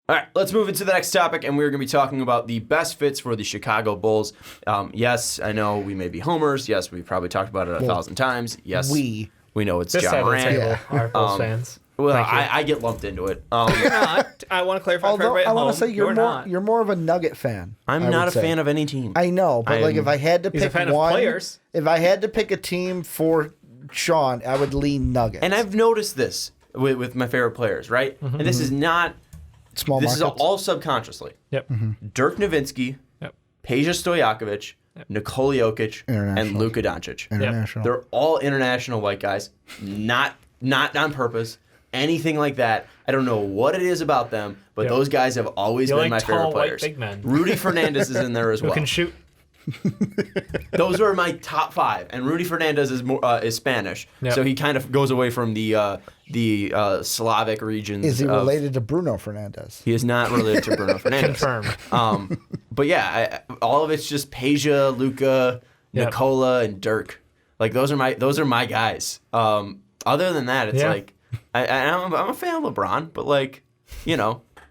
All right, let's move into the next topic, and we're going to be talking about the best fits for the Chicago Bulls. Yes, I know we may be homers. Yes, we've probably talked about it 1,000 times. Yes, we know it's this John side Morant. of the table, our Bulls fans. Well, I get lumped into it. You're not. I want to clarify for everybody at home. I want to say you're more of a Nugget fan. I'm not a fan of any team. I know, but like if I had to pick one, players. If I had to pick a team for Sean, I would lean Nuggets. And I've noticed this with my favorite players, right? Mm-hmm. And this is not small. This is all subconsciously. Yep. Mm-hmm. Dirk Nowitzki, Peja Stojakovic, Nikola Jokic, and Luka Doncic. International. They're all international white guys, not on purpose. Anything like that. I don't know what it is about them, but those guys have always been my favorite players. Big men. Rudy Fernandez is in there as well. Who can shoot. Those are my top 5, and Rudy Fernandez is Spanish, so he kind of goes away from the Slavic regions. Is he related to Bruno Fernandez? He is not related to Bruno Fernandez. Confirmed. But yeah, all of it's just Peja, Luka, Nikola, and Dirk. Like those are my guys. Other than that, it's like I'm a fan of LeBron, but like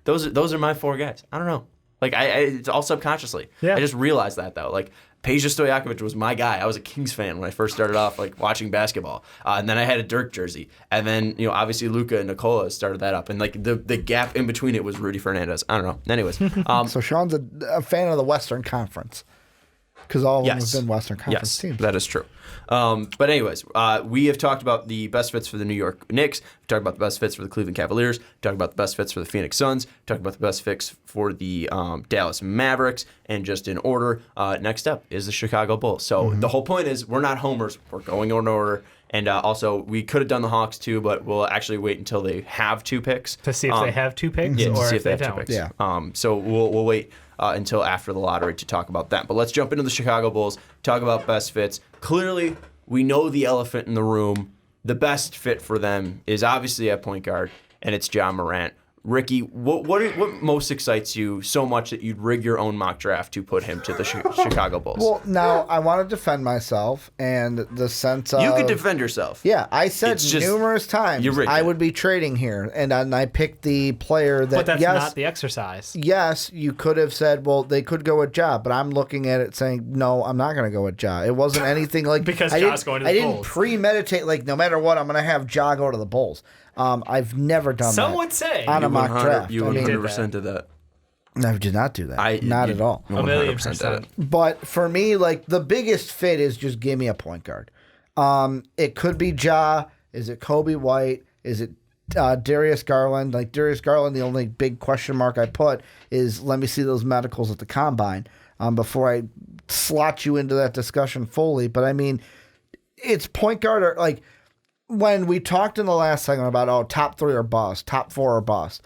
those are my 4 guys. I don't know. Like it's all subconsciously. Yeah. I just realized that though. Like Peja Stojakovic was my guy. I was a Kings fan when I first started off like watching basketball, and then I had a Dirk jersey, and then obviously Luka and Nikola started that up, and like the gap in between it was Rudy Fernandez. I don't know. Anyways, so Sean's a fan of the Western Conference because all of them have been Western Conference teams. That is true. But anyways, we have talked about the best fits for the New York Knicks. We've talked about the best fits for the Cleveland Cavaliers. We've talked about the best fits for the Phoenix Suns. We've talked about the best fits for the Dallas Mavericks. And just in order, next up is the Chicago Bulls. So the whole point is we're not homers. We're going in order. And also, we could have done the Hawks too, but we'll actually wait until they have 2 picks. To see if they have 2 picks to or see if they have don't. 2 picks. Yeah. So we'll wait until after the lottery to talk about that. But let's jump into the Chicago Bulls, talk about best fits. Clearly, we know the elephant in the room. The best fit for them is obviously at point guard, and it's John Morant. Ricky, what most excites you so much that you'd rig your own mock draft to put him to the Chicago Bulls? Well, now I want to defend myself and the sense of... You could defend yourself. Yeah, I said numerous times I would be trading here, and I picked the player that... But that's not the exercise. Yes, you could have said, well, they could go with Ja, but I'm looking at it saying, no, I'm not going to go with Ja. It wasn't anything like... Because Ja's going to the Bulls. I didn't premeditate, like, no matter what, I'm going to have Ja go to the Bulls. I've never done that. Some would say. On a mock draft. You 100% did that. I did not do that. Not at all. 1,000,000%. But for me, like, the biggest fit is just give me a point guard. It could be Ja. Is it Kobe White? Is it Darius Garland? Like, Darius Garland, the only big question mark I put is let me see those medicals at the combine before I slot you into that discussion fully. But, I mean, it's point guard or, like... When we talked in the last segment about, top 3 are bust, top 4 are bust,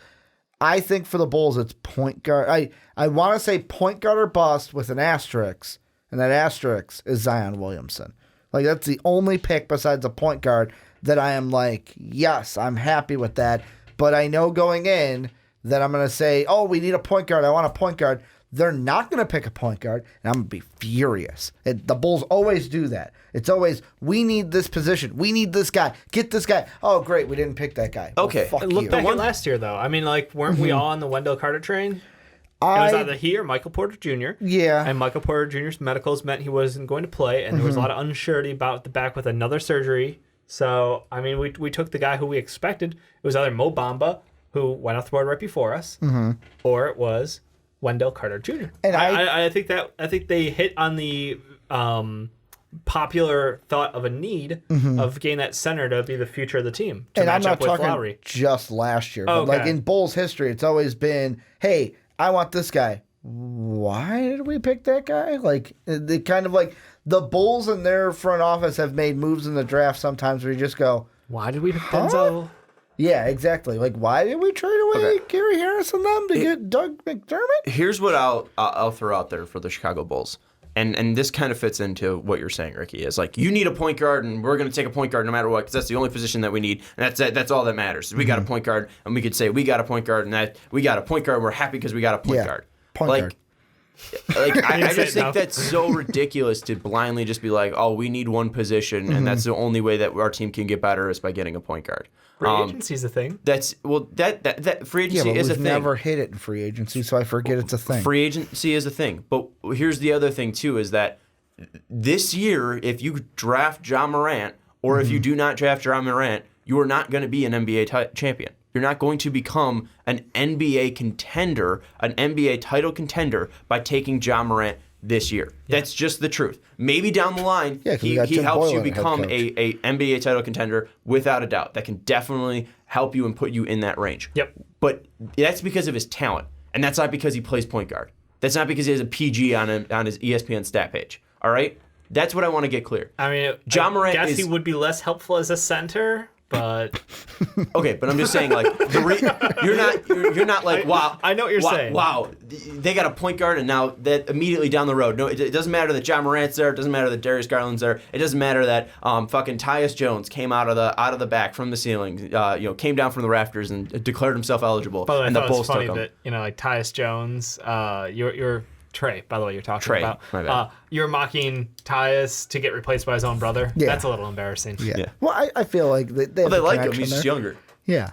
I think for the Bulls it's point guard. I want to say point guard or bust with an asterisk, and that asterisk is Zion Williamson. Like, that's the only pick besides a point guard that I am like, yes, I'm happy with that. But I know going in that I'm going to say, oh, we need a point guard. I want a point guard. They're not going to pick a point guard, and I'm going to be furious. The Bulls always do that. It's always, we need this position. We need this guy. Get this guy. Oh, great, we didn't pick that guy. Okay. Well, fuck Look you. back at last year, though. I mean, like, weren't we all on the Wendell Carter train? It was either he or Michael Porter Jr. Yeah. And Michael Porter Jr.'s medicals meant he wasn't going to play, and there was a lot of unsurety about the back with another surgery. So, I mean, we took the guy who we expected. It was either Mo Bamba, who went off the board right before us, or it was Wendell Carter Jr. And I think they hit on the popular thought of a need of getting that center to be the future of the team to match up with Lowry. I'm not talking just last year, but like in Bulls history, it's always been, hey, I want this guy. Why did we pick that guy? Like, they kind of like the Bulls and their front office have made moves in the draft sometimes where you just go, why did we pick Denzel? Yeah, exactly. Like, why did we trade away Gary Harris and them to get Doug McDermott? Here's what I'll throw out there for the Chicago Bulls. And this kind of fits into what you're saying, Ricky, is like, you need a point guard, and we're going to take a point guard no matter what, because that's the only position that we need, and that's all that matters. We got a point guard, and we could say we got a point guard, and that we got a point guard, and we're happy because we got a point guard. Point guard. Like I say just it think now. that's so ridiculous to blindly just be like, oh, we need one position, and that's the only way that our team can get better is by getting a point guard. Free agency's a thing. That's that free Yeah, agency but is a we've thing. never hit it in free agency, so I forget it's a thing. Free agency is a thing. But here's the other thing too: is that this year, if you draft Ja Morant, or if you do not draft Ja Morant, you are not going to be an NBA champion. You're not going to become an NBA contender, an NBA title contender by taking Ja Morant this year. That's just the truth. Maybe down the line, Yeah, 'cause we he got Tim helps you Boylan, head become coach. a NBA title contender without a doubt. That can definitely help you and put you in that range. Yep. But that's because of his talent, and that's not because he plays point guard. That's not because he has a PG on his ESPN stat page. All right? That's what I want to get clear. I mean, Ja Morant I guess is- he would be less helpful as a center, but Okay, but I'm just saying, like, you're not like, wow. I know what you're saying. Wow, they got a point guard, and now that immediately down the road, no, it doesn't matter that Ja Morant's there. It doesn't matter that Darius Garland's there. It doesn't matter that fucking Tyus Jones came out of the back from the ceiling, came down from the rafters and declared himself eligible, by the way, and I the thought it was Bulls took funny him. that like Tyus Jones, you're Trey, by the way, you're talking Trey, about. my bad. You're mocking Tyus to get replaced by his own brother. Yeah. That's a little embarrassing. Yeah. Yeah. Well, I feel like they have They a like him. connection He's just there. younger. Yeah.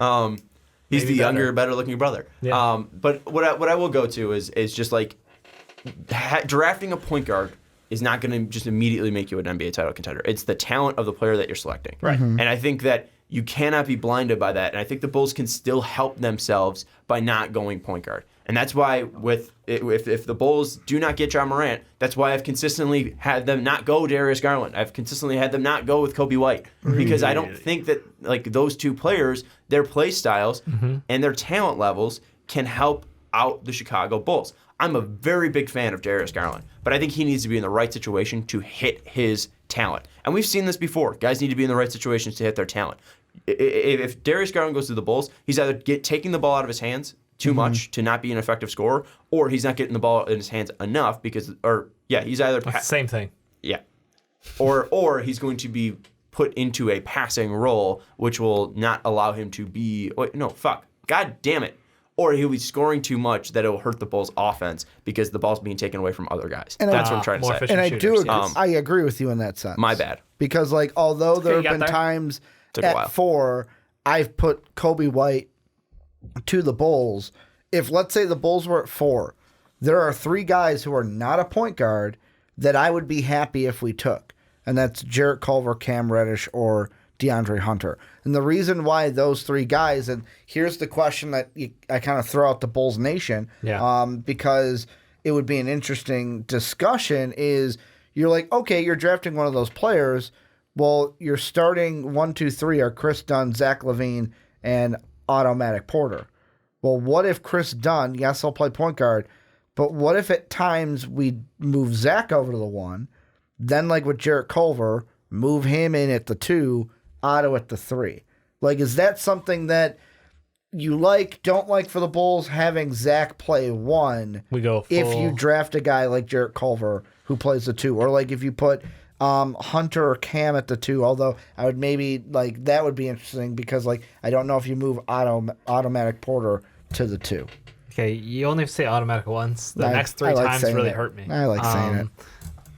He's Maybe the younger, better. better-looking brother. Yeah. But what I will go to is just like drafting a point guard is not going to just immediately make you an NBA title contender. It's the talent of the player that you're selecting. Right. And I think that you cannot be blinded by that. And I think the Bulls can still help themselves by not going point guard. And that's why if the Bulls do not get Ja Morant, that's why I've consistently had them not go Darius Garland. I've consistently had them not go with Kobe White. Because I don't think that like those two players, their play styles and their talent levels can help out the Chicago Bulls. I'm a very big fan of Darius Garland, but I think he needs to be in the right situation to hit his talent. And we've seen this before. Guys need to be in the right situations to hit their talent. If Darius Garland goes to the Bulls, he's either taking the ball out of his hands too much to not be an effective scorer, or he's not getting the ball in his hands enough he's either Same thing. yeah, or he's going to be put into a passing role, which will not allow him to be. God damn it. Or he'll be scoring too much that it will hurt the Bulls' offense because the ball's being taken away from other guys. And That's what I'm trying to more say. efficient. And I do shooters, agree. yes. I agree with you in that sense. My bad. Because like although there you have got been there. times Took a while. at 4, I've put Kobe White to the Bulls. If let's say the Bulls were at 4, there are 3 guys who are not a point guard that I would be happy if we took, and that's Jarrett Culver, Cam Reddish, or DeAndre Hunter. And the reason why those 3 guys, and here's the question that I kind of throw out to Bulls Nation, because it would be an interesting discussion, is you're like, okay, you're drafting one of those players. Well, you're starting 1, 2, 3 are Chris Dunn, Zach LaVine, and Automatic Porter. Well, what if Chris Dunn, yes, he'll play point guard, but what if at times we move Zach over to the 1, then like with Jarrett Culver, move him in at the 2, Otto at the 3? Like, is that something that you don't like for the Bulls having Zach play 1? We go full. If you draft a guy like Jarrett Culver who plays the 2, or like if you put Hunter or Cam at the 2, although I would maybe like that would be interesting because like I don't know if you move Automatic Porter to the 2. Okay, you only have to say automatic once. The next 3 I like times saying really it. hurt me. I like saying it.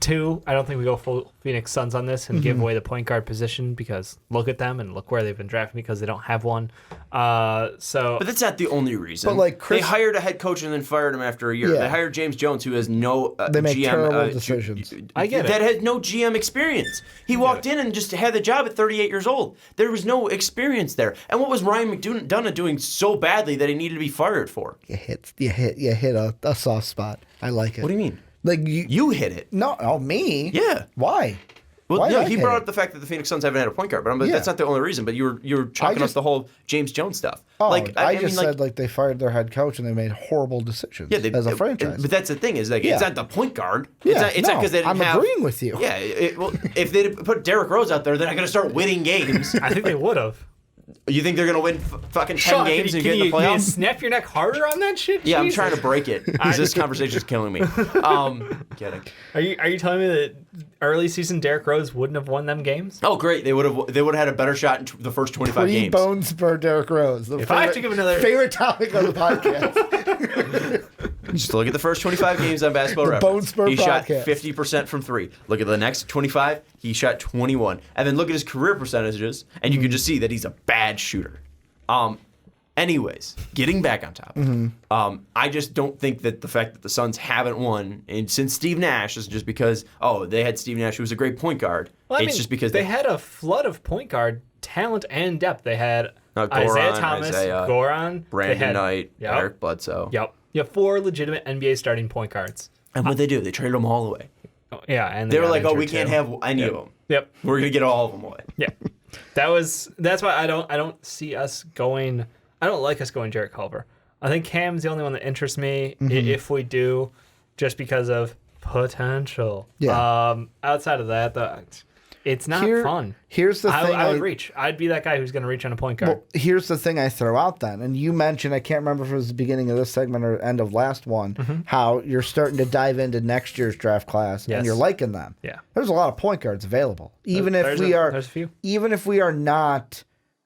2, I don't think we go full Phoenix Suns on this and give away the point guard position because look at them and look where they've been drafted because they don't have one. But that's not the only reason. But, like, they hired a head coach and then fired him after a year. Yeah. They hired James Jones, who has no They make GM, terrible decisions. I get it. That had no GM experience. He walked in and just had the job at 38 years old. There was no experience there. And what was Ryan McDonough doing so badly that he needed to be fired for? You hit a soft spot. I like it. What do you mean? Like you? You hit it. No, me? Yeah. Why? Well, Why no, did I he hit brought it? up the fact that the Phoenix Suns haven't had a point guard, but Yeah. that's not the only reason. But you were chalking up just- the whole James Jones stuff. Oh, like I mean, just said like they fired their head coach and they made horrible decisions as a franchise. But that's the thing is like Yeah. it's not the point guard. Yeah, It's not because they didn't I'm have. agreeing with you. Yeah. Well, if they put Derrick Rose out there, they're not going to start winning games. I think they would have. You think they're going to win fucking 10 Sean, games and can get in the you playoffs? snap your neck harder on that shit? Yeah, I'm Jesus. trying to break it because this conversation is killing me. Kidding. Are you telling me that early season Derrick Rose wouldn't have won them games? Oh, great! They would have had a better shot in the first 25 games. Pre-bone spur Derrick Rose. If I have to give another- favorite topic on the podcast. Just look at the first 25 games on Basketball Reference. Bone Spur He shot podcast. 50% from 3. Look at the next 25, he shot 21. And then look at his career percentages, and you can just see that he's a bad shooter. Anyways, getting back on topic, I just don't think that the fact that the Suns haven't won and since Steve Nash is just because, they had Steve Nash, who was a great point guard. Well, It's just because they had a flood of point guard talent and depth. They had Goran, Isaiah Thomas, Goran, Brandon Knight, Yep. Eric Bledsoe. Yep. You have 4 legitimate NBA starting point guards. And what they do, they traded them all away. Oh, yeah, and They were got like, injured we can't too. have any of them. Yep. We're going to get all of them away. Yeah. That's why I don't see us going. I don't like us going Jarrett Culver. I think Cam's the only one that interests me if we do, just because of potential. Yeah. Outside of that, it's not fun. Here's the thing. I would reach. I'd be that guy who's going to reach on a point guard. Well, here's the thing I throw out then. And you mentioned, I can't remember if it was the beginning of this segment or end of last one, how you're starting to dive into next year's draft class and you're liking them. Yeah. There's a lot of point guards available. There's a few. Even if we are not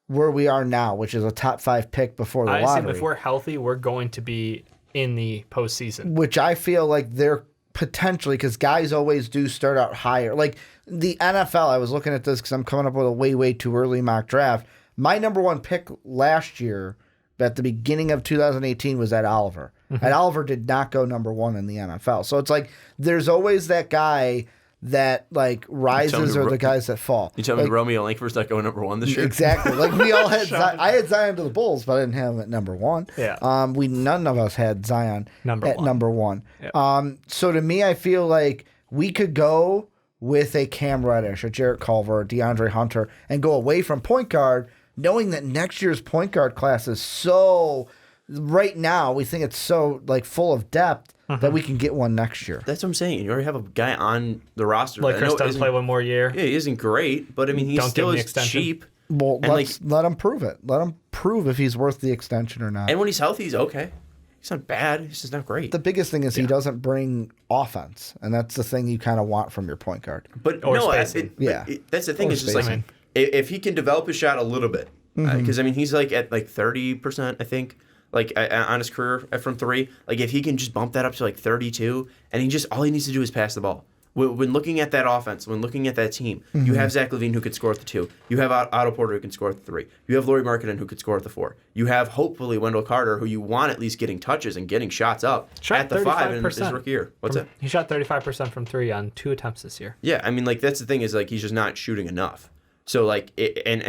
where we are now, which is a top 5 pick before the I lottery. assume if we're healthy, we're going to be in the postseason. Which I feel like they're potentially, because guys always do start out higher. Like the NFL, I was looking at this because I'm coming up with a way too early mock draft. My number 1 pick last year, at the beginning of 2018, was Ed Oliver. Ed Oliver did not go number 1 in the NFL. So it's like there's always that guy that like rises or the guys that fall. You tell me Romeo Langford's not going number 1 this year? Exactly. Like we all had I had Zion to the Bulls, but I didn't have him at number 1. Yeah. None of us had Zion at number 1. Yep. So to me, I feel like we could go with a Cam Reddish, a Jarrett Culver, DeAndre Hunter, and go away from point guard, knowing that next year's point guard class is so. Right now, we think it's so like full of depth that we can get one next year. That's what I'm saying. You already have a guy on the roster. Like Chris doesn't play one more year. Yeah, he isn't great, but I mean, he still is cheap. Well, And let him prove it. Let him prove if he's worth the extension or not. And when he's healthy, he's okay. He's not bad. He's just not great. The biggest thing is he doesn't bring offense, and that's the thing you kind of want from your point guard. But Or no, spacing. that's the thing. Or Is just like spacing. if he can develop his shot a little bit, because I mean, he's like at like 30%, I think. Like on his career from 3, like if he can just bump that up to like 32, and all he needs to do is pass the ball. When looking at that offense, when looking at that team, you have Zach LaVine who could score at the 2. You have Otto Porter who can score at the 3. You have Lauri Markkanen who could score at the 4. You have hopefully Wendell Carter, who you want at least getting touches and getting shots up at the 5 in his rookie year. What's that? He shot 35% from 3 on 2 attempts this year. Yeah, I mean, like that's the thing is like he's just not shooting enough. So like, and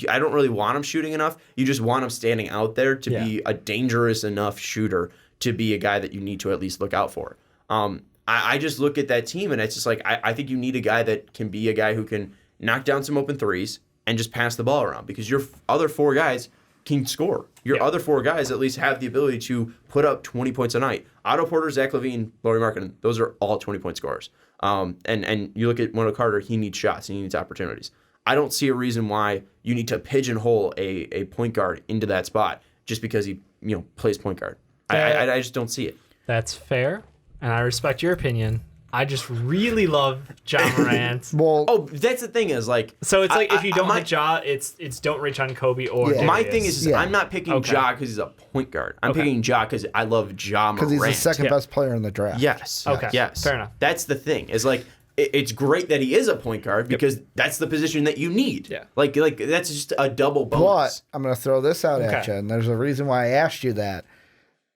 I don't really want him shooting enough. You just want him standing out there to be a dangerous enough shooter to be a guy that you need to at least look out for. I just look at that team and it's just like I think you need a guy that can be a guy who can knock down some open threes and just pass the ball around because your other 4 guys can score. Your other 4 guys at least have the ability to put up 20 points a night. Otto Porter, Zach LaVine, Lauri Markkanen, those are all 20-point scorers. And you look at Wendell Carter, he needs shots, he needs opportunities. I don't see a reason why you need to pigeonhole a point guard into that spot just because he plays point guard. I just don't see it. That's fair, and I respect your opinion. I just really love Ja Morant. Well, That's the thing is like. So it's like if you don't like Ja, it's don't reach on Kobe or Darius. My thing is I'm not picking Ja because he's a point guard. I'm picking Ja because I love Ja Morant. because he's the second best player in the draft. Yes. Okay. Yes. Fair enough. That's the thing. Is like it's great that he is a point guard because that's the position that you need. Yeah. Like that's just a double But bonus. I'm going to throw this out at you, and there's a reason why I asked you that.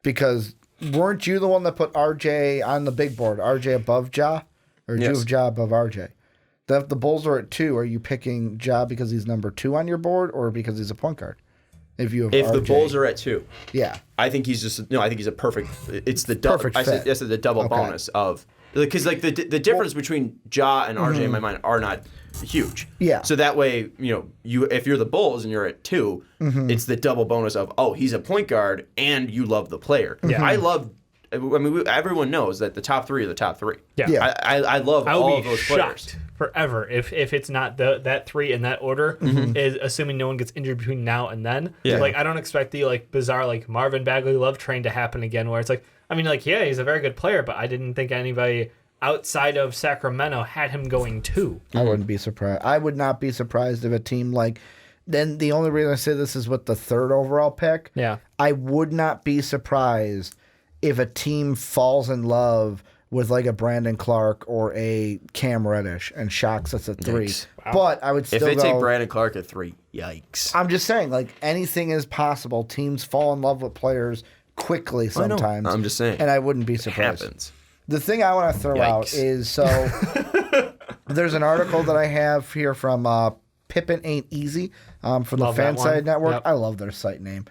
Because weren't you the one that put RJ on the big board? RJ above Ja? Or Yes. you have Ja above RJ? If the Bulls are at 2, are you picking Ja because he's number 2 on your board or because he's a point guard? If you have If RJ. the Bulls are at 2, Yeah. I think he's just I think he's a perfect. It's the double. Perfect I said fit. yes, the double bonus of because like the difference between Ja and RJ in my mind are not huge. Yeah. So that way you if you're the Bulls and you're at 2, it's the double bonus of he's a point guard and you love the player. Yeah. I love. I mean, everyone knows that the top 3 are the top 3. Yeah. Yeah. I love I all will of be those shocked players. forever if it's not that 3 in that order, is assuming no one gets injured between now and then. Yeah. Like I don't expect the like bizarre like Marvin Bagley love train to happen again where it's like I mean like he's a very good player, but I didn't think anybody outside of Sacramento had him going 2. I wouldn't be surprised. I would not be surprised if a team like. Then the only reason I say this is with the 3rd overall pick. Yeah. I would not be surprised if a team falls in love with like a Brandon Clark or a Cam Reddish and shocks us at 3. Yikes. Wow. But I would still If they go, take Brandon Clark at 3, yikes. I'm just saying, like, anything is possible. Teams fall in love with players quickly I know. sometimes. I'm just saying. And I wouldn't be It surprised. happens. The thing I want to throw out Yikes. is, so there's an article that I have here from Pippin Ain't Easy from the Love that Fanside one. Network. Yep. I love their site name.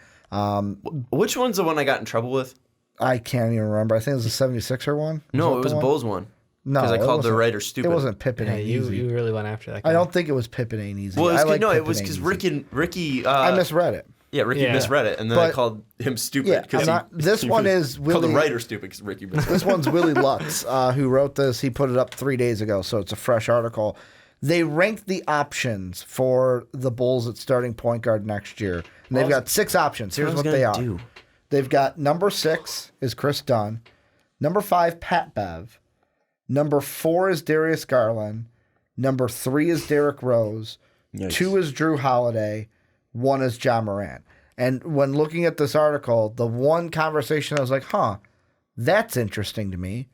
Which one's the one I got in trouble with? I can't even remember. I think it was the 76er one. No, that it the was a one? Bulls one. No, Because I it called the wasn't- writer stupid. It wasn't Pippin Yeah, Ain't you Easy. really went after that guy. I don't think it was Pippin Ain't Easy. Well, I like it Pippin was Ain't because Easy. Ricky. I misread it. Yeah, Ricky Yeah. misread it, and then I But- called him stupid. Yeah, 'cause I'm not- this one is called the Willie- writer stupid because Ricky misread This one's Willie Lutz, who wrote this. He put it up 3 days ago, so it's a fresh article. They ranked the options for the Bulls at starting point guard next year. And they've got 6 options. Here's what they are. They've got number 6 is Chris Dunn. Number 5, Pat Bev. Number 4 is Darius Garland. Number 3 is Derrick Rose. Yikes. 2 is Drew Holiday. 1 is John Morant. And when looking at this article, the one conversation I was like, that's interesting to me.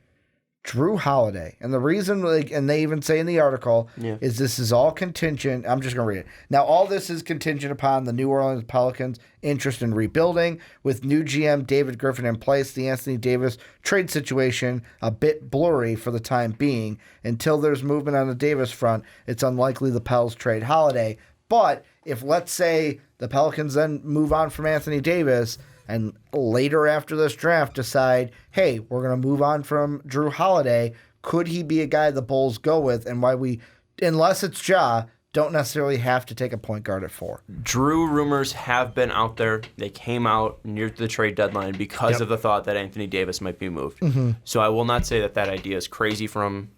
Drew Holiday. And the reason, like, and they even say in the article, is this is all contingent. I'm just going to read it. Now, all this is contingent upon the New Orleans Pelicans' interest in rebuilding. With new GM David Griffin in place, the Anthony Davis trade situation a bit blurry for the time being. Until there's movement on the Davis front, it's unlikely the Pels trade Holiday. But if, let's say, the Pelicans then move on from Anthony Davis and later after this draft decide, hey, we're going to move on from Drew Holiday, could he be a guy the Bulls go with? And why we, unless it's Ja, don't necessarily have to take a point guard at 4. Drew rumors have been out there. They came out near the trade deadline because of the thought that Anthony Davis might be moved. So I will not say that idea is crazy from,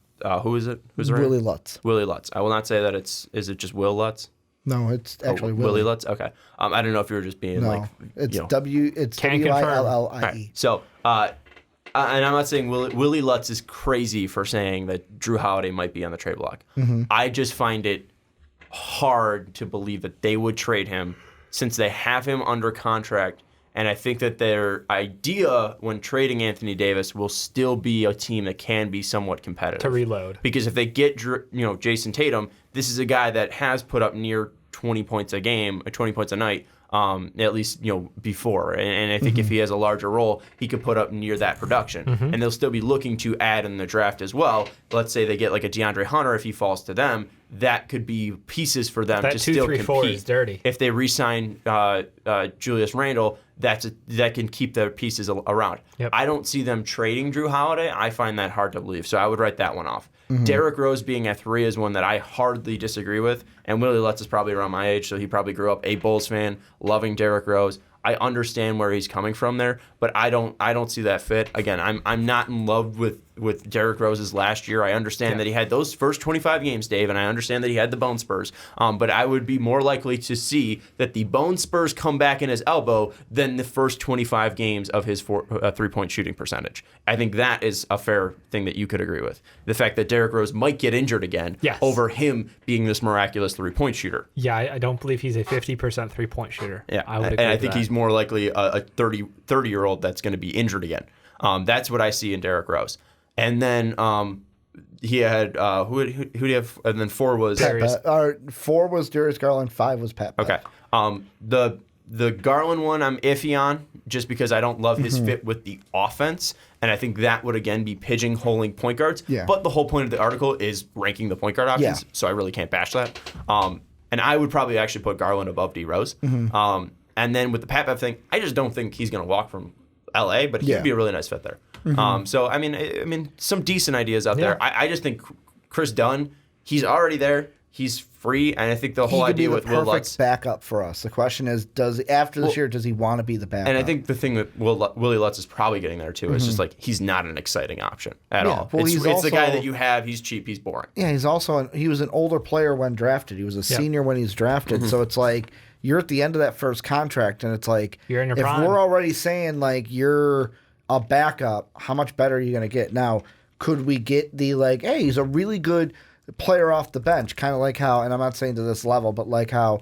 who is it? Who's Willie Lutz. Willie Lutz. I will not say that is it just Will Lutz? No, it's actually Willie Lutz? Okay. I don't know if you were just being No, like, it's you know. it's Can confirm. Willie. So, and I'm not saying Willie Lutz is crazy for saying that Drew Holiday might be on the trade block. I just find it hard to believe that they would trade him since they have him under contract. And I think that their idea when trading Anthony Davis will still be a team that can be somewhat competitive. To reload. Because if they get Jason Tatum, this is a guy that has put up near 20 points a game, 20 points a night, at least before. And I think if he has a larger role, he could put up near that production. And they'll still be looking to add in the draft as well. Let's say they get like a DeAndre Hunter if he falls to them. That could be pieces for them That to 2, still 3, compete. 4 is dirty. If they re-sign Julius Randle, that can keep their pieces around. Yep. I don't see them trading Drew Holiday. I find that hard to believe. So I would write that one off. Derrick Rose being at 3 is one that I hardly disagree with. And Willie Lutz is probably around my age, so he probably grew up a Bulls fan, loving Derrick Rose. I understand where he's coming from there, but I don't see that fit. Again, I'm not in love with Derrick Rose's last year. I understand that he had those first 25 games, Dave, and I understand that he had the bone spurs. But I would be more likely to see that the bone spurs come back in his elbow than the first 25 games of his 3-point shooting percentage. I think that is a fair thing that you could agree with. The fact that Derrick Rose might get injured again over him being this miraculous 3-point shooter. Yeah, I don't believe he's a 50% 3-point shooter. Yeah, I would agree and I with think that. he's more likely a 30-year-old that's going to be injured again. That's what I see in Derrick Rose. And then he had who did he have? And then 4 was Darius. 4 was Darius Garland. 5 was Pat Bev. Okay. The Garland one I'm iffy on just because I don't love his fit with the offense, and I think that would again be pigeonholing point guards. Yeah. But the whole point of the article is ranking the point guard options, so I really can't bash that. And I would probably actually put Garland above D Rose. And then with the Pat Bev thing, I just don't think he's going to walk from L.A., but he'd be a really nice fit there. So I mean, some decent ideas out there. I just think Chris Dunn, he's already there. He's free, and I think the whole He could be idea the with Will perfect Lutz. backup for us. The question is, after this year, does he want to be the backup? And I think the thing that Willie Lutz is probably getting there too is just like he's not an exciting option at all. Well, It's the guy also- that you have. He's cheap. He's boring. Yeah, he was an older player when drafted. He was a senior when he's drafted. So it's like you're at the end of that first contract, and it's like You're in your if prime. we're already saying like you're a backup, how much better are you going to get? Now, could we get the like, hey, he's a really good player off the bench, kind of like how, and I'm not saying to this level, but like how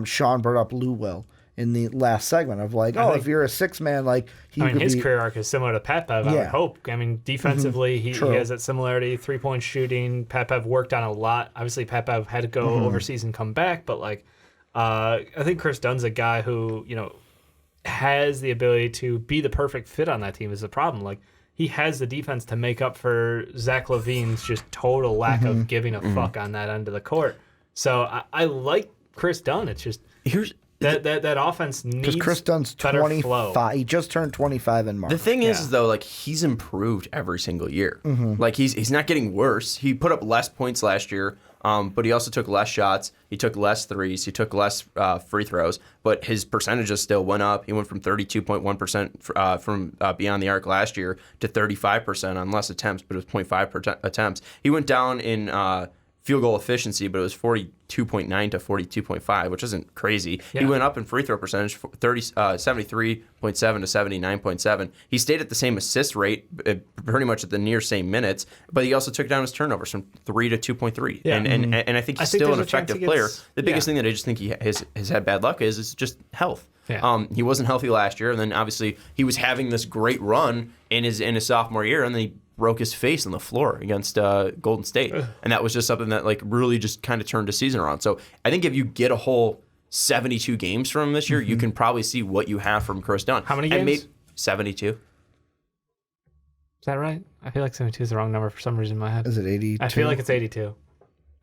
Sean brought up Lou Will. in the last segment of like, if you're a 6-man, like he I mean, could his be, career arc is similar to Pat-Bev, I would hope. I mean, defensively, he has that similarity, 3-point shooting. Pat-Bev worked on a lot. Obviously, Pat-Bev had to go overseas and come back, but like, I think Chris Dunn's a guy who, has the ability to be the perfect fit on that team is the problem. Like, he has the defense to make up for Zach LaVine's just total lack of giving a fuck on that end of the court. So I like Chris Dunn. It's just that offense needs because Chris Dunn's better 25. flow. He just turned 25 in March. The thing is though, like he's improved every single year. Like he's not getting worse. He put up less points last year, but he also took less shots. He took less threes. He took less free throws. But his percentages still went up. He went from 32.1% from beyond the arc last year to 35% on less attempts, but it was 0.5 attempts. He went down in field goal efficiency, but it was 42.9 to 42.5, which isn't crazy. Yeah. He went up in free throw percentage, 73.7 to 79.7. He stayed at the same assist rate, pretty much at the near same minutes, but he also took down his turnovers from 3 to 2.3. Yeah. And I think he's still an effective player. The biggest thing that I just think he has had bad luck is just health. Yeah. He wasn't healthy last year, and then obviously he was having this great run in his sophomore year, and then he broke his face on the floor against Golden State. And that was just something that like really just kind of turned the season around. So I think if you get a whole 72 games from him this year, you can probably see what you have from Chris Dunn. How many games? 72. Is that right? I feel like 72 is the wrong number for some reason in my head. Is it 82? I feel like it's 82.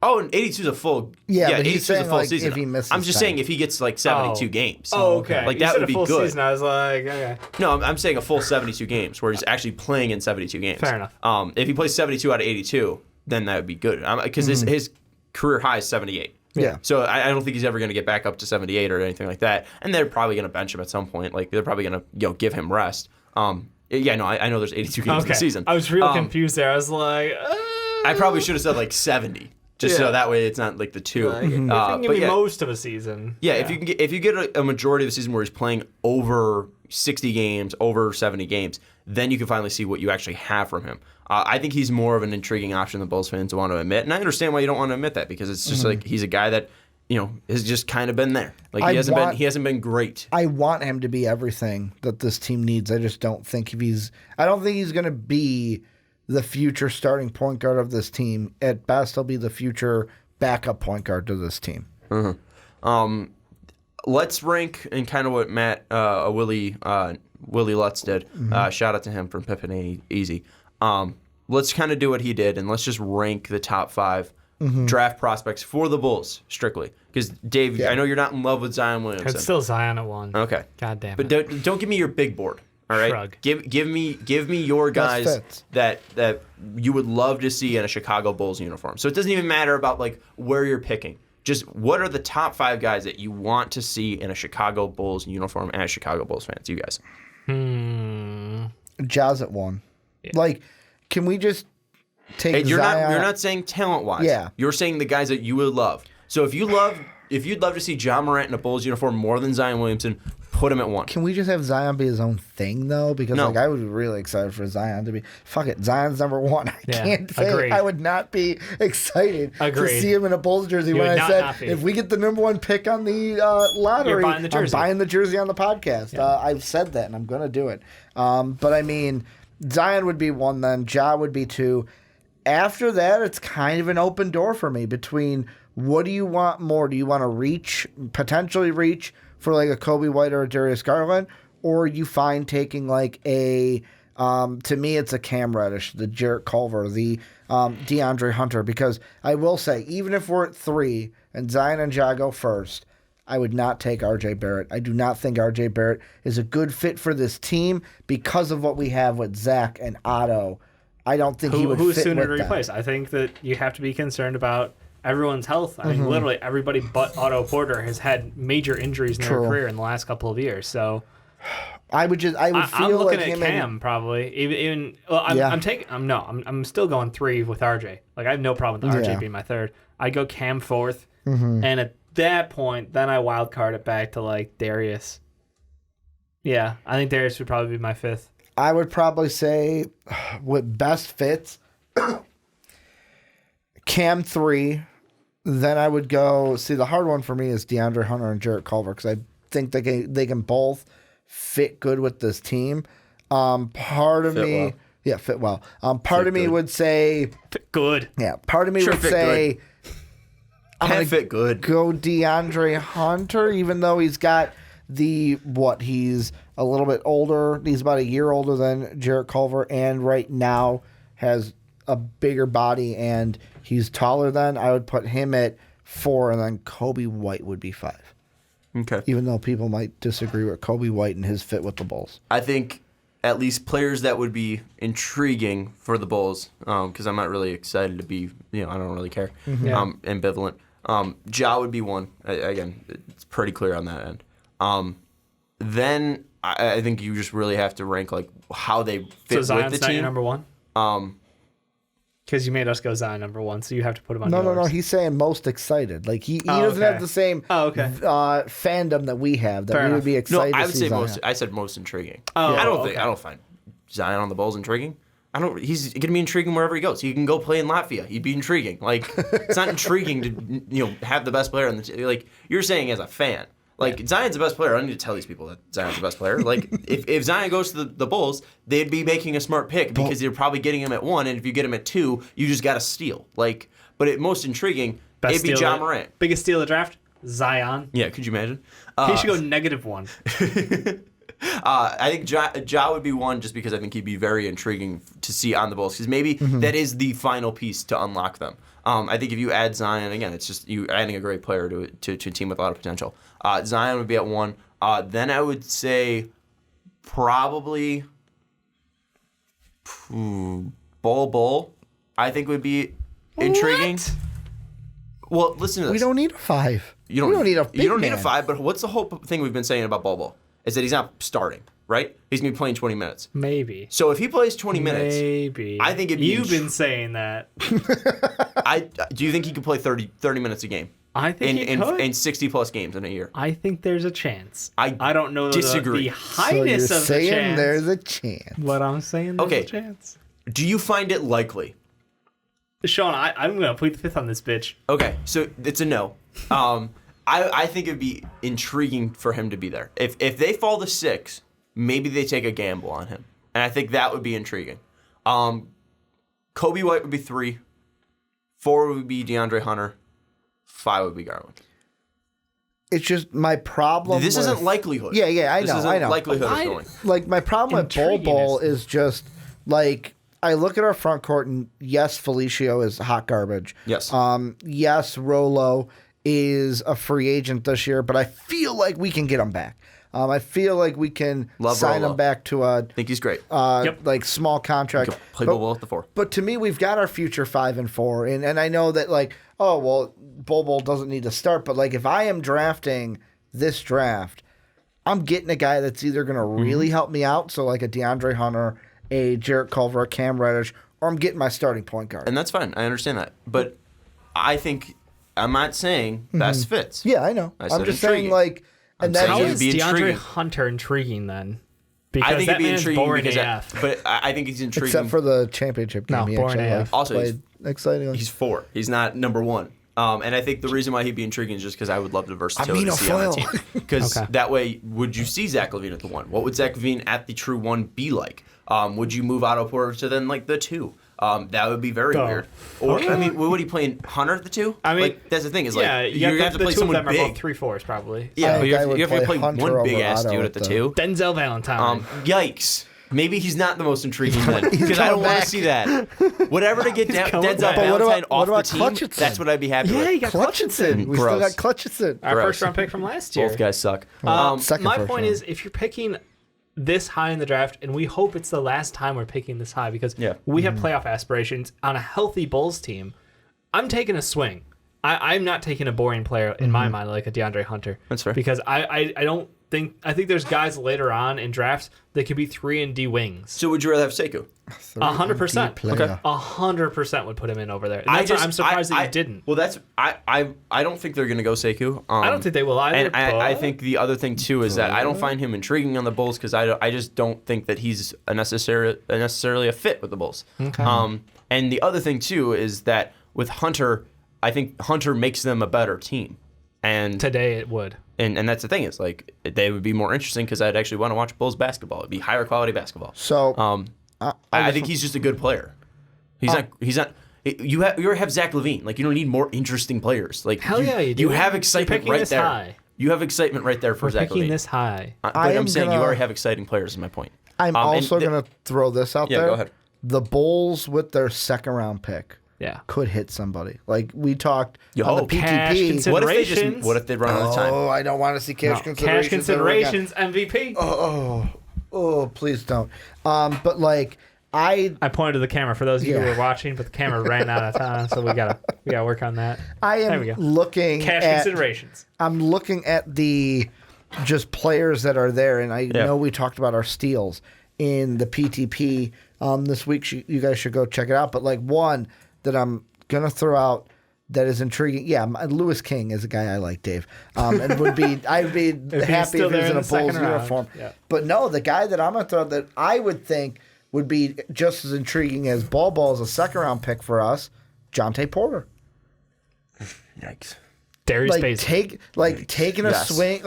Oh, and 82 is a full. Yeah, but 82 he's saying, is a full like, season. if he misses I'm just saying if he gets like 72 games. Oh, okay. Like you that said would be a full good. Season, I was like, okay. No, I'm saying a full 72 games where he's actually playing in 72 games. Fair enough. If he plays 72 out of 82, then that would be good. Because his career high is 78. Yeah. So I don't think he's ever going to get back up to 78 or anything like that. And they're probably going to bench him at some point. Like they're probably going to give him rest. I know there's 82 games in the season. I was real confused there. I was like, I probably should have said like 70. Just so that way it's not like the 2. If you can give me most of a season. Yeah, if you get a majority of the season where he's playing over 60 games, over 70 games, then you can finally see what you actually have from him. I think he's more of an intriguing option than Bulls fans want to admit, and I understand why you don't want to admit that because it's just like he's a guy that has just kind of been there. Like he hasn't been great. I want him to be everything that this team needs. I just don't think I don't think he's going to be the future starting point guard of this team. At best, he'll be the future backup point guard to this team. Let's rank in kind of what Matt Willie Lutz did. Shout out to him from Pippin A Easy. Let's kind of do what he did, and let's just rank the top 5 draft prospects for the Bulls strictly. Because Dave, I know you're not in love with Zion Williamson. It's still Zion at 1. Okay. God damn it. But don't give me your big board. All right. Shrug. Give me your guys that you would love to see in a Chicago Bulls uniform. So it doesn't even matter about like where you're picking. Just what are the top 5 guys that you want to see in a Chicago Bulls uniform as Chicago Bulls fans? You guys. Jazz at 1. Yeah. Like, can we just take you're Zion? You're not saying talent wise. Yeah. You're saying the guys that you would love. So if you'd love to see Ja Morant in a Bulls uniform more than Zion Williamson, put him at 1. Can we just have Zion be his own thing, though? Because like I was really excited for Zion to be. Fuck it, Zion's number 1. I can't say agreed. I would not be excited to see him in a Bulls jersey. When I said if we get the number 1 pick on the lottery, I'm buying the jersey on the podcast. Yeah. I've said that, and I'm going to do it. But I mean, Zion would be 1, then Ja would be 2. After that, it's kind of an open door for me between what do you want more? Do you want to potentially reach for like a Kobe White or a Darius Garland, or you find taking like a to me it's a Cam Reddish, the Jarrett Culver, the DeAndre Hunter, because I will say even if we're at 3 and Zion and Ja go first, I would not take RJ Barrett. I do not think RJ Barrett is a good fit for this team because of what we have with Zach and Otto. I don't think he would fit with them. Who's sooner to replace? I think that you have to be concerned about everyone's health. I mean, literally everybody but Otto Porter has had major injuries in their career in the last couple of years. So I would feel I'm looking like at Cam probably. I'm still going 3 with RJ. Like I have no problem with RJ being my 3rd. I'd go Cam 4th, and at that point, then I wild card it back to like Darius. Yeah, I think Darius would probably be my 5th. I would probably say what best fits Cam 3. Then I would go. See, the hard one for me is DeAndre Hunter and Jarrett Culver because I think they can both fit good with this team. Part of Fit me, well. yeah, fit well. Part of me good. would say, Good. yeah, part of me Sure, would fit say, I'm Can't gonna fit good. go DeAndre Hunter, even though he's got he's a little bit older. He's about a year older than Jarrett Culver, and right now has a bigger body, and he's taller than. I would put him at 4, and then Kobe White would be 5. Okay. Even though people might disagree with Kobe White and his fit with the Bulls. I think at least players that would be intriguing for the Bulls, because I'm not really excited to be, I don't really care. Yeah. Ambivalent. Ja would be one. Again, it's pretty clear on that end. Then I think you just really have to rank like how they fit So Zion's with the not your team. number one? Because you made us go Zion number 1, so you have to put him on No, yours. He's saying most excited. Like he Oh, doesn't okay. have the same Okay. fandom that we have. That Fair we would enough. be No, excited. I to would see say Zion. most. I said most intriguing. Oh, I don't okay. think I don't find Zion on the Bulls intriguing. He's gonna be intriguing wherever he goes. He can go play in Latvia. He'd be intriguing. Like it's not intriguing to have the best player on the team. Like you're saying as a fan. Like Zion's the best player. I don't need to tell these people that Zion's the best player. Like if Zion goes to the Bulls, they'd be making a smart pick because they're probably getting him at 1, and if you get him at 2, you just got to steal. Like, but most intriguing, it'd be Ja Morant. Biggest steal of the draft? Zion. Yeah, could you imagine? He should go -1. I think Ja would be 1 just because I think he'd be very intriguing to see on the Bulls because maybe that is the final piece to unlock them. I think if you add Zion, again, it's just you adding a great player to a team with a lot of potential. Zion would be at 1. Then I would say probably Bol. I think would be intriguing. What? Well, listen to this. We don't need a 5. You don't need a 5, but what's the whole thing we've been saying about Bol? Is that he's not starting, right? He's going to be playing 20 minutes. Maybe. So if he plays 20 minutes, Maybe. I think it'd be You've been saying that. do you think he could play 30 minutes a game? I think he could. In 60-plus games in a year. I think there's a chance. I don't know disagree. the So highness you're of the saying chance. there's a chance. But I'm saying there's Okay. a chance. Do you find it likely? Sean, I'm going to plead the fifth on this bitch. Okay, so it's a no. I think it'd be intriguing for him to be there. If they fall to 6, maybe they take a gamble on him. And I think that would be intriguing. Kobe White would be 3. 4 would be DeAndre Hunter. 5 would be Garland. It's just my problem. This with, isn't likelihood. Yeah, I This know, isn't I know. likelihood Why- of going. Like my problem with Bol Intriguing is just like I look at our front court and yes, Felicio is hot garbage. Yes. Yes, Rolo is a free agent this year, but I feel like we can get him back. I feel like we can Love sign Rolo. him back to a I think he's great. like small contract. Play But- Bol at the 4. But to me, we've got our future 5 and 4, and I know that like, oh well, Bol doesn't need to start, but like if I am drafting this draft, I'm getting a guy that's either going to really help me out, so like a DeAndre Hunter, a Jarrett Culver, a Cam Reddish, or I'm getting my starting point guard. And that's fine. I understand that. But I think I'm not saying best fits. Yeah, I know. I I'm said just intriguing. saying like, and I'm that's saying How it'd is be DeAndre intriguing. Hunter intriguing then? I Because think that it'd be man's intriguing boring because AF. but I think he's intriguing. except for the championship game, No, he boring actually AF. Also, played excitingly. He's 4. He's not number 1. And I think the reason why he'd be intriguing is just because I would love the versatility to see on the Amino team. foil. Because Okay. that way, would you see Zach LaVine at the 1? What would Zach LaVine at the true 1 be like? Would you move Otto Porter to then like the 2? That would be very Oh. weird. Or I mean, what would he play in Hunter at the 2? I mean, like, that's the thing is yeah, like you have to the play two of someone them are big. both 3/4s probably. Yeah, I but think you I have, would you have to play play Hunter one big over ass Otto dude at at the the- 2. Denzel Valentine. Yikes. Maybe he's not the most intriguing then, because I don't coming want back. to see that. Whatever to get coming Denzel back. But what Valentine about- off what the about team, Clutchinson? that's what I'd be happy yeah, with. you got Clutchinson. We still Gross. got Clutchinson. Our Gross. first round pick from last year. Both guys suck. Second My first point round. is, if you're picking this high in the draft, and we hope it's the last time we're picking this high because Yeah. we have playoff aspirations on a healthy Bulls team, I'm taking a swing. I'm not taking a boring player in my mind like a DeAndre Hunter. That's fair. Because I don't think I think there's guys later on in drafts that could be 3 and D wings. So would you rather have Sekou? 100%. player. 100% would put him in over there. And that's why I'm surprised that you didn't. Well, that's I don't think they're gonna go Sekou. I don't think they will either. And I but- think the other thing too is that I don't find him intriguing on the Bulls because I just don't think that he's necessarily a fit with the Bulls. Okay. And the other thing too is that with Hunter, I think Hunter makes them a better team. And today it would. And that's the thing is like they would be more interesting because I'd actually want to watch Bulls basketball. It'd be higher quality basketball. So I think he's just a good player. He's not. You have Zach LaVine. Like you don't need more interesting players. Like Hell yeah, you do. You have excitement right there. High. You have excitement right there for We're Zach picking LaVine. this high. But I'm saying you already have exciting players. Is my point. I'm also going to throw this out there. Yeah, go ahead. The Bulls with their second round pick could hit somebody. Like we talked on the PTP. What if they run out of time? Oh, I don't want to see cash considerations. Cash considerations MVP. Oh, please don't. But like I pointed to the camera for those of you who were watching, but the camera ran out of time, so we gotta work on that. I am looking cash at considerations. I'm looking at the just players that are there, and I know we talked about our steals in the PTP this week. You guys should go check it out. But like one that I'm gonna throw out that is intriguing. Yeah, Lewis King is a guy I like, Dave. And I'd be happy if he was in a Bulls uniform. Yeah. But no, the guy that I'm gonna throw that I would think would be just as intriguing as Ball as a second round pick for us, Jonte Porter. Yikes. Darius Bazley. Taking a swing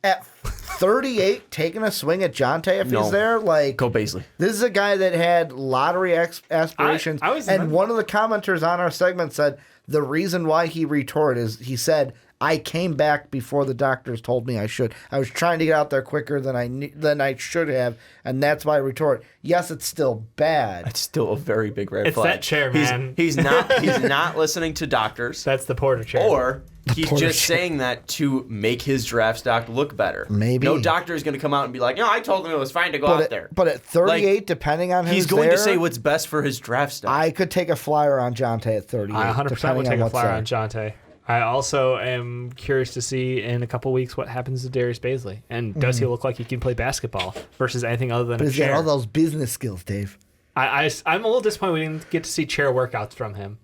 at 38, taking a swing at Jonte if he's there. Like go Bazley. This is a guy that had lottery aspirations. And one of the commenters on our segment said the reason why he retoured is he said, I came back before the doctors told me I should. I was trying to get out there quicker than I should have, and that's why I retorted. Yes, it's still bad. It's still a very big red it's flag. It's that chair, man. He's not listening to doctors. That's the Porter chair. Or he's just saying that to make his draft stock look better. Maybe. No doctor is going to come out and be like, I told him it was fine to go out there. But at 38, depending on who's he's going there, to say what's best for his draft stock. I could take a flyer on Jonte at 38. I 100% would take a flyer on Jonte. I also am curious to see in a couple weeks what happens to Darius Bazley. And does he look like he can play basketball versus anything other than a he's chair? got all those business skills, Dave. I'm a little disappointed we didn't get to see chair workouts from him.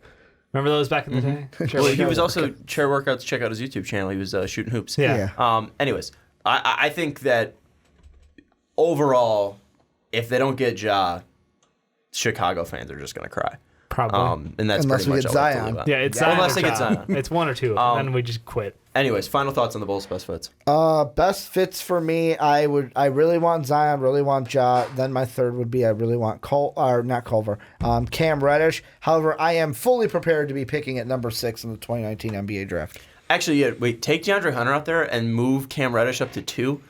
Remember those back in the day? Well, he was also chair workouts. Check out his YouTube channel. He was shooting hoops. Yeah. Anyways, I think that overall, if they don't get Ja, Chicago fans are just going to cry. Probably. And that's unless pretty much we get Zion. Yeah, it's Zion. Unless they get Zion. It's one or two, and then we just quit. Anyways, final thoughts on the Bulls' best fits. Best fits for me, I really want Zion, really want Ja. Then my third would be I really want Cam Reddish. However, I am fully prepared to be picking at number 6 in the 2019 NBA draft. Actually, yeah, wait, take DeAndre Hunter out there and move Cam Reddish up to 2.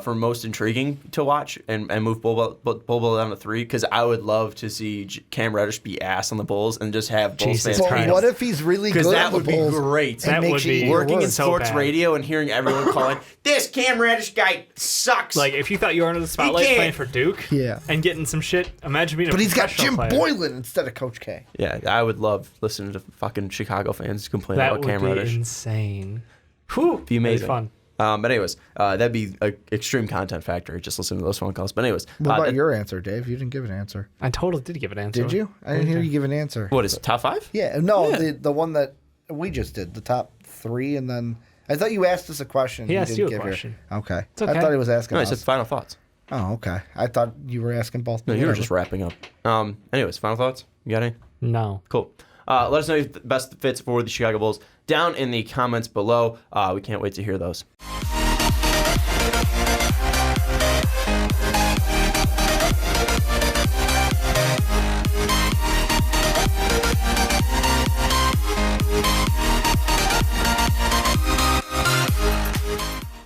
For most intriguing to watch and move Bull down to 3 because I would love to see Cam Reddish be ass on the Bulls and just have Bulls fans. Well, what if he's really good? Because that would be great. That would be working in sports radio and hearing everyone calling this Cam Reddish guy sucks. Like if you thought you were under the spotlight playing for Duke, and getting some shit. Imagine being but he's got Jim player. Boylan instead of Coach K. Yeah, I would love listening to fucking Chicago fans complain about Cam Reddish. That would be insane. Whew, be amazing. That'd be fun. But anyways, that'd be an extreme content factor. Just listen to those phone calls. But anyways, what about your answer, Dave? You didn't give an answer. I totally did give an answer. Did you? I didn't hear you give an answer. What is it, top 5? Yeah, no, the one that we just did, the top 3, and then I thought you asked us a question. He asked you a question. Okay. It's okay. I thought he was asking No, us. I said final thoughts. Oh, okay. I thought you were asking both. No, you were just wrapping up. Anyways, final thoughts? You got any? No. Cool. Let us know your best fits for the Chicago Bulls down in the comments below. We can't wait to hear those.